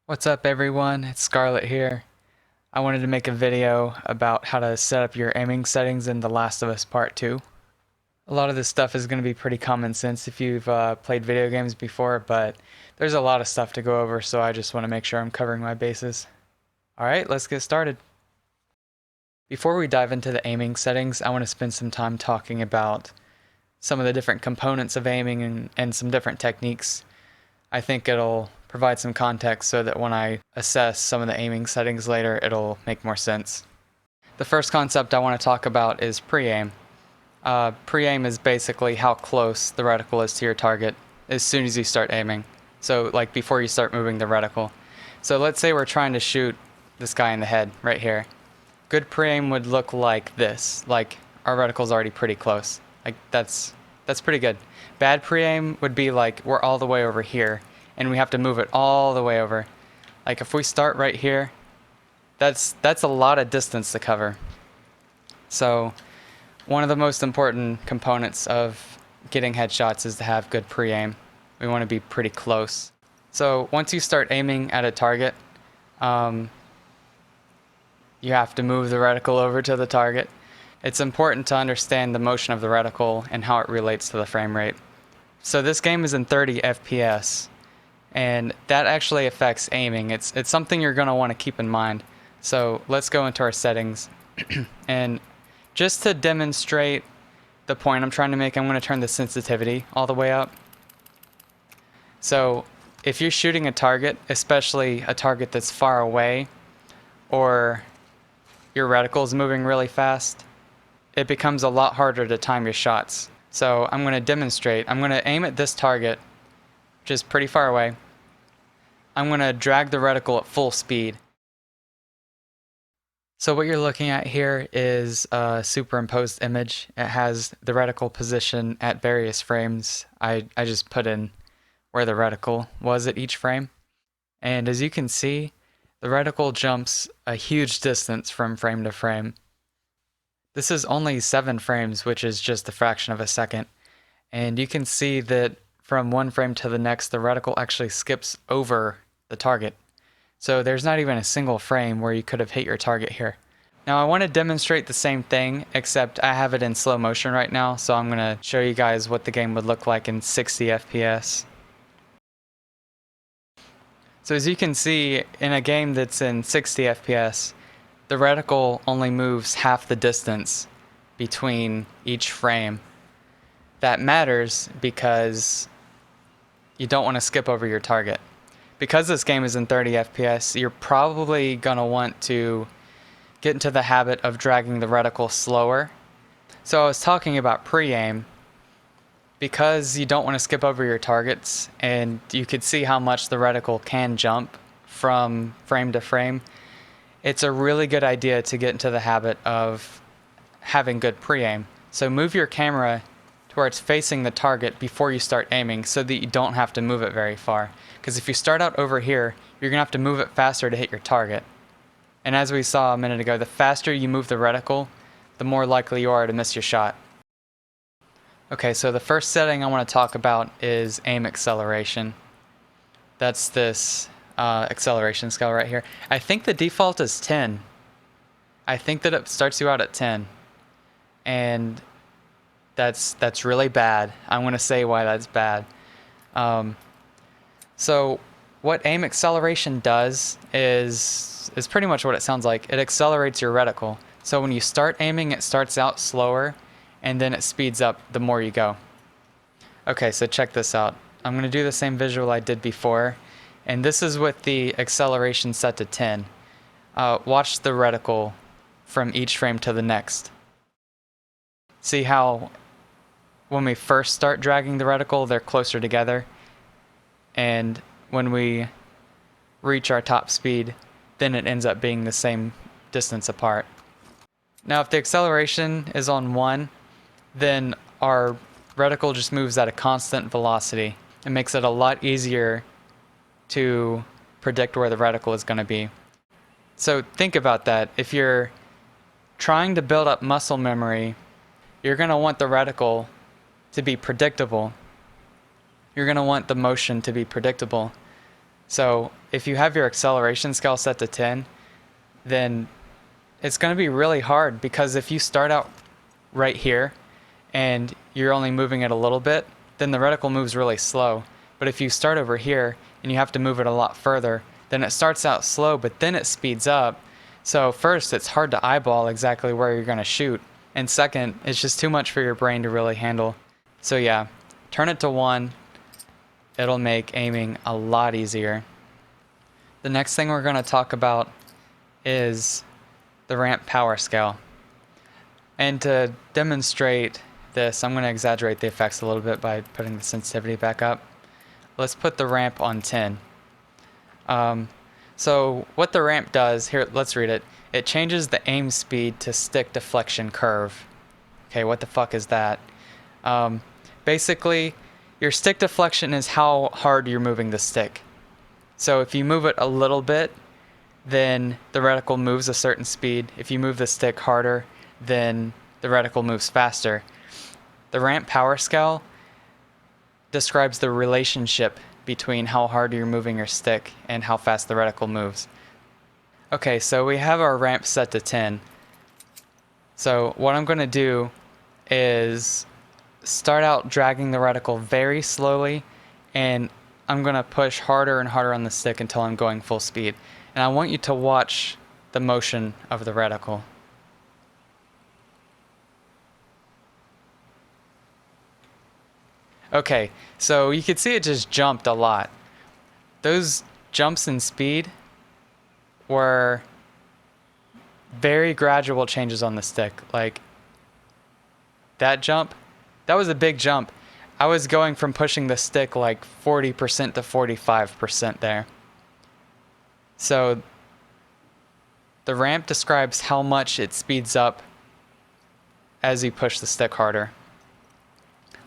What's up everyone, it's Scarlett here. I wanted to make a video about how to set up your aiming settings in The Last of Us Part 2. A lot of this stuff is going to be pretty common sense if you've played video games before, but there's a lot of stuff to go over, so I just want to make sure I'm covering my bases. Alright, let's get started. Before we dive into the aiming settings, I want to spend some time talking about some of the different components of aiming and some different techniques. I think it'll provide some context so that when I assess some of the aiming settings later, it'll make more sense. The first concept I want to talk about is pre-aim. Pre-aim is basically how close the reticle is to your target as soon as you start aiming. So like before you start moving the reticle. So let's say we're trying to shoot this guy in the head right here. Good pre-aim would look like this, like our reticle's already pretty close. Like that's pretty good. Bad pre-aim would be like we're all the way over here and we have to move it all the way over. Like if we start right here, that's a lot of distance to cover. So one of the most important components of getting headshots is to have good pre-aim. We want to be pretty close. So once you start aiming at a target, you have to move the reticle over to the target. It's important to understand the motion of the reticle and how it relates to the frame rate. So this game is in 30 FPS, and that actually affects aiming. It's something you're going to want to keep in mind. So let's go into our settings. And just to demonstrate the point I'm trying to make, I'm going to turn the sensitivity all the way up. So if you're shooting a target, especially a target that's far away, or your reticle is moving really fast, it becomes a lot harder to time your shots. So I'm going to demonstrate. I'm going to aim at this target, which is pretty far away. I'm going to drag the reticle at full speed. So what you're looking at here is a superimposed image. It has the reticle position at various frames. I just put in where the reticle was at each frame. And as you can see, the reticle jumps a huge distance from frame to frame. This is only 7 frames, which is just a fraction of a second. And you can see that from one frame to the next, the reticle actually skips over the target. So there's not even a single frame where you could have hit your target here. Now I want to demonstrate the same thing, except I have it in slow motion right now, so I'm going to show you guys what the game would look like in 60 FPS. So as you can see, in a game that's in 60 FPS, the reticle only moves half the distance between each frame. That matters because you don't want to skip over your target. Because this game is in 30 FPS, you're probably going to want to get into the habit of dragging the reticle slower. So I was talking about pre-aim. Because you don't want to skip over your targets, and you could see how much the reticle can jump from frame to frame, it's a really good idea to get into the habit of having good pre-aim. So move your camera to where it's facing the target before you start aiming so that you don't have to move it very far. Because if you start out over here, you're going to have to move it faster to hit your target. And as we saw a minute ago, the faster you move the reticle, the more likely you are to miss your shot. Okay, so the first setting I want to talk about is aim acceleration. That's this acceleration scale right here. I think the default is 10. I think that it starts you out at 10. And that's really bad. I'm going to say why that's bad. So what aim acceleration does is pretty much what it sounds like. It accelerates your reticle. So when you start aiming, it starts out slower, and then it speeds up the more you go. Okay, so check this out. I'm going to do the same visual I did before, and this is with the acceleration set to 10. Watch the reticle from each frame to the next. See how when we first start dragging the reticle, they're closer together, and when we reach our top speed, then it ends up being the same distance apart. Now if the acceleration is on 1, then our reticle just moves at a constant velocity. It makes it a lot easier to predict where the reticle is going to be. So think about that. If you're trying to build up muscle memory, you're going to want the reticle to be predictable. You're going to want the motion to be predictable. So if you have your acceleration scale set to 10, then it's going to be really hard, because if you start out right here and you're only moving it a little bit, then the reticle moves really slow. But if you start over here and you have to move it a lot further, then it starts out slow, but then it speeds up. So first, it's hard to eyeball exactly where you're going to shoot. And second, it's just too much for your brain to really handle. So yeah, turn it to 1. It'll make aiming a lot easier. The next thing we're going to talk about is the ramp power scale. And to demonstrate this, I'm going to exaggerate the effects a little bit by putting the sensitivity back up. Let's put the ramp on 10. So what the ramp does, here, let's read it. It changes the aim speed to stick deflection curve. Okay, what the fuck is that? Basically, your stick deflection is how hard you're moving the stick. So if you move it a little bit, then the reticle moves a certain speed. If you move the stick harder, then the reticle moves faster. The ramp power scale describes the relationship between how hard you're moving your stick and how fast the reticle moves. Okay, so we have our ramp set to 10. So what I'm going to do is start out dragging the reticle very slowly, and I'm going to push harder and harder on the stick until I'm going full speed. And I want you to watch the motion of the reticle. Okay, so you can see it just jumped a lot. Those jumps in speed were very gradual changes on the stick. Like that jump, that was a big jump. I was going from pushing the stick like 40% to 45% there. So the ramp describes how much it speeds up as you push the stick harder.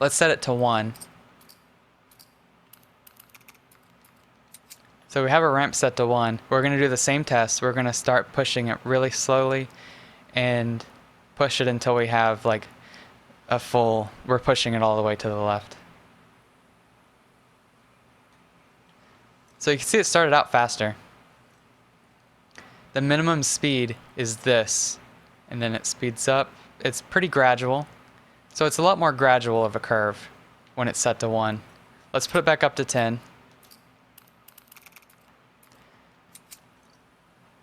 Let's set it to 1. So we have a ramp set to 1. We're going to do the same test. We're going to start pushing it really slowly and push it until we have like a full, we're pushing it all the way to the left. So you can see it started out faster. The minimum speed is this, and then it speeds up. It's pretty gradual. So it's a lot more gradual of a curve when it's set to 1. Let's put it back up to 10.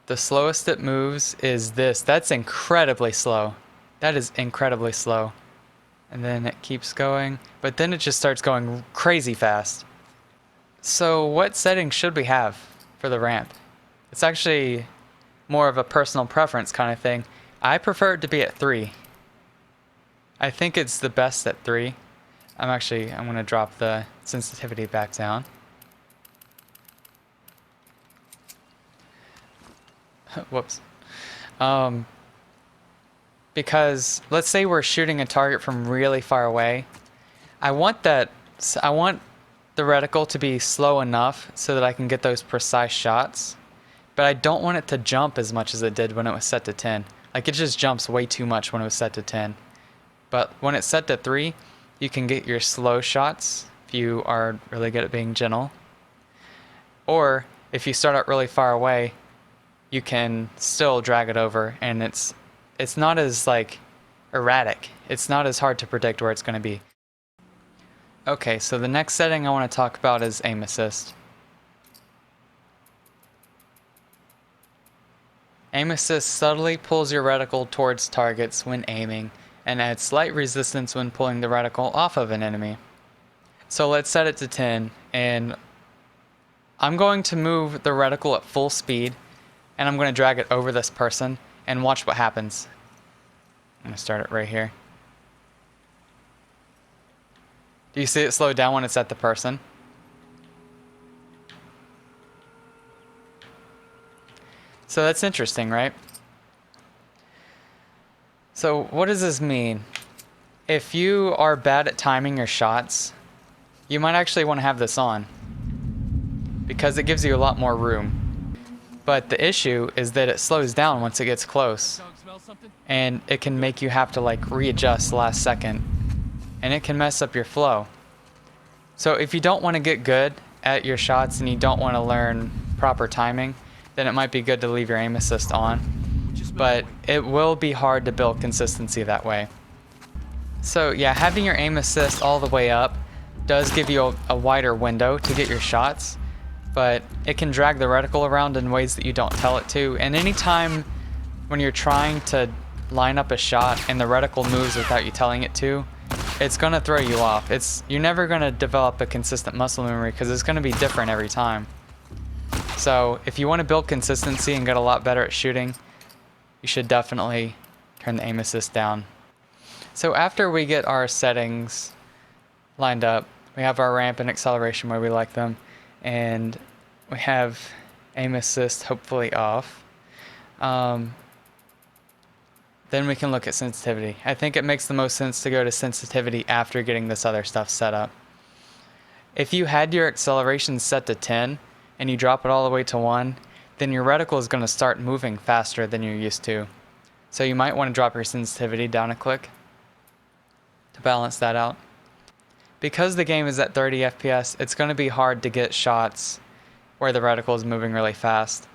The slowest it moves is this. That's incredibly slow. That is incredibly slow. And then it keeps going, but then it just starts going crazy fast. So what settings should we have for the ramp? It's actually more of a personal preference kind of thing. I prefer it to be at 3. I think it's the best at 3. I'm going to drop the sensitivity back down. Whoops. Because let's say we're shooting a target from really far away. I want the reticle to be slow enough so that I can get those precise shots, but I don't want it to jump as much as it did when it was set to 10. Like it just jumps way too much when it was set to 10. But when it's set to 3, you can get your slow shots if you are really good at being gentle. Or if you start out really far away, you can still drag it over, and it's not as like erratic. It's not as hard to predict where it's going to be. Okay, so the next setting I want to talk about is aim assist. Aim assist subtly pulls your reticle towards targets when aiming, and adds slight resistance when pulling the reticle off of an enemy. So let's set it to 10, and I'm going to move the reticle at full speed, and I'm going to drag it over this person, and watch what happens. I'm going to start it right here. Do you see it slow down when it's at the person? So that's interesting, right? So what does this mean? If you are bad at timing your shots, you might actually want to have this on, because it gives you a lot more room. But the issue is that it slows down once it gets close, and it can make you have to like readjust last second, and it can mess up your flow. So if you don't want to get good at your shots and you don't want to learn proper timing, then it might be good to leave your aim assist on. But it will be hard to build consistency that way. So yeah, having your aim assist all the way up does give you a wider window to get your shots, but it can drag the reticle around in ways that you don't tell it to. And anytime when you're trying to line up a shot and the reticle moves without you telling it to, it's gonna throw you off. You're never gonna develop a consistent muscle memory because it's gonna be different every time. So if you want to build consistency and get a lot better at shooting, you should definitely turn the aim assist down. So after we get our settings lined up, we have our ramp and acceleration where we like them, and we have aim assist hopefully off. Then we can look at sensitivity. I think it makes the most sense to go to sensitivity after getting this other stuff set up. If you had your acceleration set to 10 and you drop it all the way to 1, then your reticle is going to start moving faster than you're used to. So you might want to drop your sensitivity down a click to balance that out. Because the game is at 30 FPS, it's going to be hard to get shots where the reticle is moving really fast.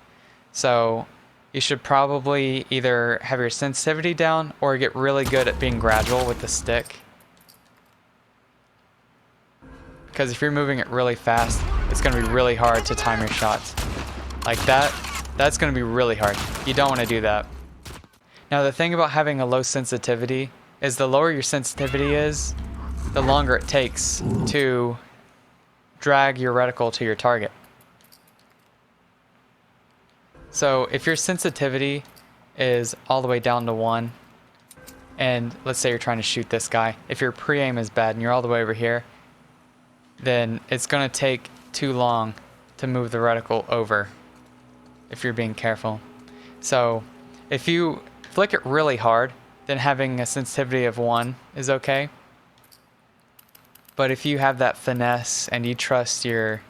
So you should probably either have your sensitivity down or get really good at being gradual with the stick. Because if you're moving it really fast, it's going to be really hard to time your shots. Like that's going to be really hard. You don't want to do that. Now the thing about having a low sensitivity is the lower your sensitivity is, the longer it takes to drag your reticle to your target. So if your sensitivity is all the way down to 1, and let's say you're trying to shoot this guy, if your pre-aim is bad and you're all the way over here, then it's going to take too long to move the reticle over if you're being careful. So if you flick it really hard, then having a sensitivity of 1 is okay. But if you have that finesse and you trust your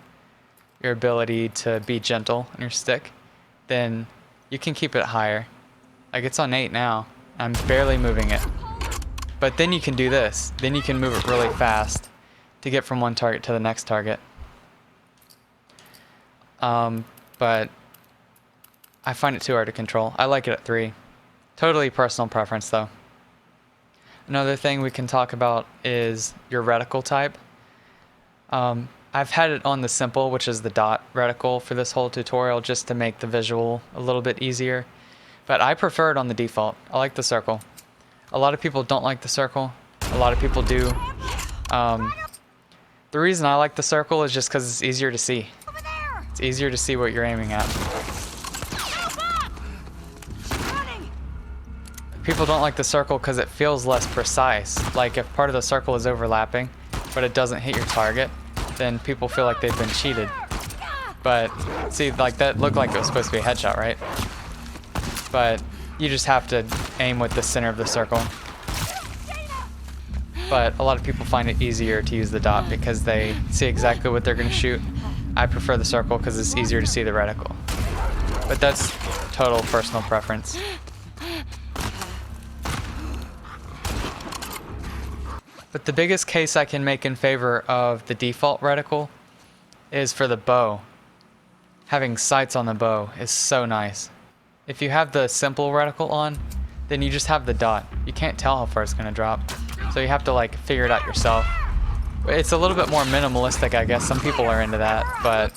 ability to be gentle on your stick, then you can keep it higher. Like it's on 8 now. I'm barely moving it. But then you can do this. Then you can move it really fast to get from one target to the next target. But I find it too hard to control. I like it at 3. Totally personal preference though. Another thing we can talk about is your reticle type. I've had it on the simple, which is the dot reticle for this whole tutorial, just to make the visual a little bit easier. But I prefer it on the default. I like the circle. A lot of people don't like the circle. A lot of people do. The reason I like the circle is just because it's easier to see. It's easier to see what you're aiming at. People don't like the circle because it feels less precise. Like if part of the circle is overlapping, but it doesn't hit your target, then people feel like they've been cheated. But see, like that looked like it was supposed to be a headshot, right? But you just have to aim with the center of the circle. But a lot of people find it easier to use the dot because they see exactly what they're going to shoot. I prefer the circle because it's easier to see the reticle. But that's total personal preference. But the biggest case I can make in favor of the default reticle is for the bow. Having sights on the bow is so nice. If you have the simple reticle on, then you just have the dot. You can't tell how far it's going to drop. So you have to like figure it out yourself. It's a little bit more minimalistic, I guess. Some people are into that, but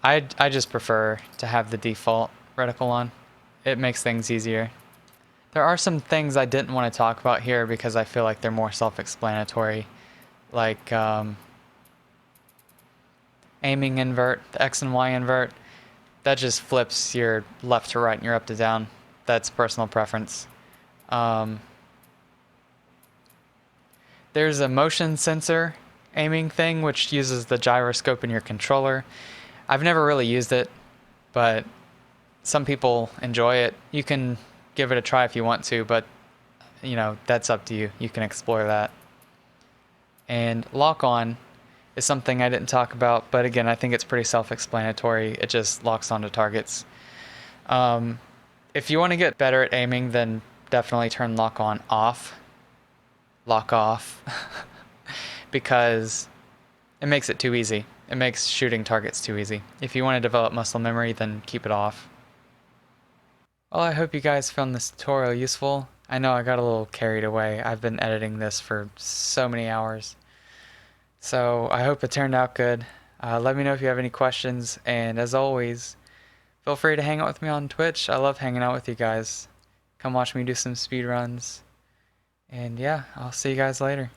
I just prefer to have the default reticle on. It makes things easier. There are some things I didn't want to talk about here because I feel like they're more self-explanatory, like aiming invert, the X and Y invert. That just flips your left to right and your up to down. That's personal preference. There's a motion sensor aiming thing which uses the gyroscope in your controller. I've never really used it, but some people enjoy it. You can give it a try if you want to, but you know, that's up to you. You can explore that. And lock on is something I didn't talk about, but again, I think it's pretty self-explanatory. It just locks onto targets. If you want to get better at aiming, then definitely turn lock on off. Lock off. Because it makes it too easy. It makes shooting targets too easy. If you want to develop muscle memory, then keep it off. Well, I hope you guys found this tutorial useful. I know I got a little carried away. I've been editing this for so many hours. So I hope it turned out good. Let me know if you have any questions, and as always, feel free to hang out with me on Twitch. I love hanging out with you guys. Come watch me do some speedruns. And yeah, I'll see you guys later.